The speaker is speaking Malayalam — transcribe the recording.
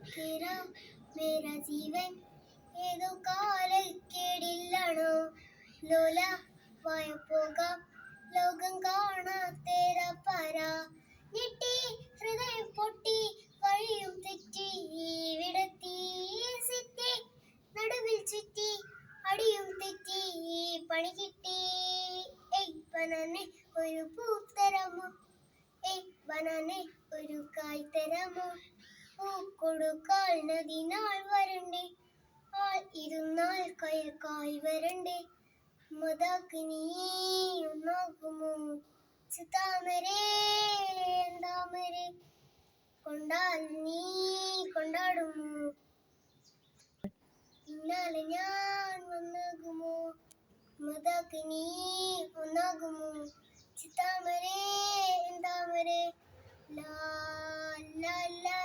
तेरा मेरा जीवन ഏതോ കാലക്കേടില്ലാണോ ലോല പോകാം ലോകം കാണാത്തേര പാര ഞെട്ടി ഹൃദയം പൊട്ടി വഴിയും തെറ്റി ഇവിടെത്തി സിറ്റി നടുവിൽ ചുറ്റി അടിയും തെറ്റി പണി കിട്ടി ബനാനെ ഒരു പൂ തരാമോ ബനാനെ ഒരു കായ് തരാമോ പൂ കൊടുക്കാൽ നദിനാൾ വരണ്ടേ ആൾ ഇരുന്നാൽ കയ്യിൽ കായ് വരണ്ടേ മതാക്ക് നീ ഒന്നാകുമോ താമരേ താമരേ കൊണ്ടാൽ നീ കൊണ്ടാടുമോ പിന്നാലെ ഞാൻ വന്നാകുമോ മതാക്ക് നീ ഒന്നാകുമോ താമരേ താമരേ ലാ ലാ ലാ